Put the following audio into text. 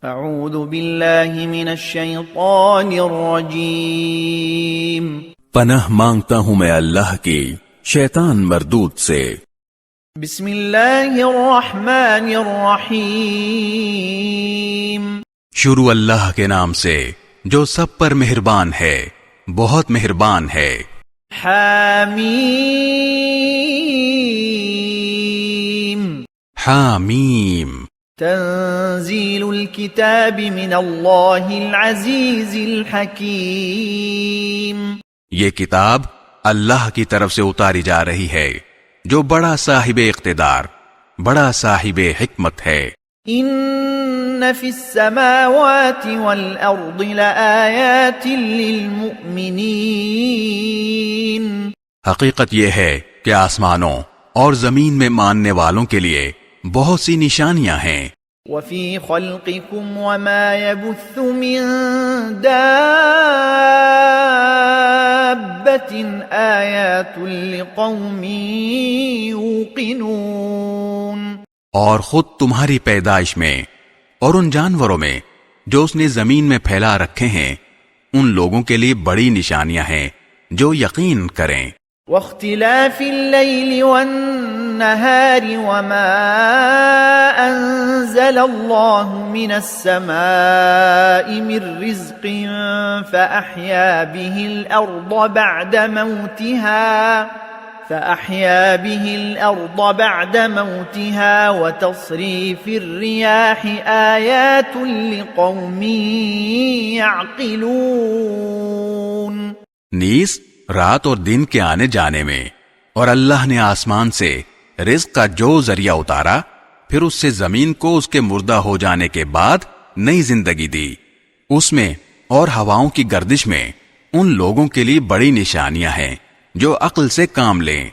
اعوذ باللہ من الشیطان الرجیم پناہ مانگتا ہوں میں اللہ کی شیطان مردود سے۔ بسم اللہ الرحمن الرحیم شروع اللہ کے نام سے جو سب پر مہربان ہے، بہت مہربان ہے۔ حامیم حامیم تنزیل الکتاب من اللہ العزیز الحکیم یہ کتاب اللہ کی طرف سے اتاری جا رہی ہے جو بڑا صاحب اقتدار، بڑا صاحب حکمت ہے۔ ان فی السماوات والارض لآیات للمؤمنین حقیقت یہ ہے کہ آسمانوں اور زمین میں ماننے والوں کے لیے بہت سی نشانیاں ہیں۔ وفی خلقکم وما يبث من دابۃ آیات لقوم یوقنون اور خود تمہاری پیدائش میں اور ان جانوروں میں جو اس نے زمین میں پھیلا رکھے ہیں، ان لوگوں کے لیے بڑی نشانیاں ہیں جو یقین کریں۔ واختلاف اللیل والنہار وما انزل اللہ من السماء من رزق فأحیا به الأرض بعد موتها وتصریف الرياح آیات لقوم يعقلون نیز رات اور دن کے آنے جانے میں، اور اللہ نے آسمان سے رزق کا جو ذریعہ اتارا، پھر اس سے زمین کو اس کے مردہ ہو جانے کے بعد نئی زندگی دی، اس میں اور ہواؤں کی گردش میں ان لوگوں کے لیے بڑی نشانیاں ہیں جو عقل سے کام لیں۔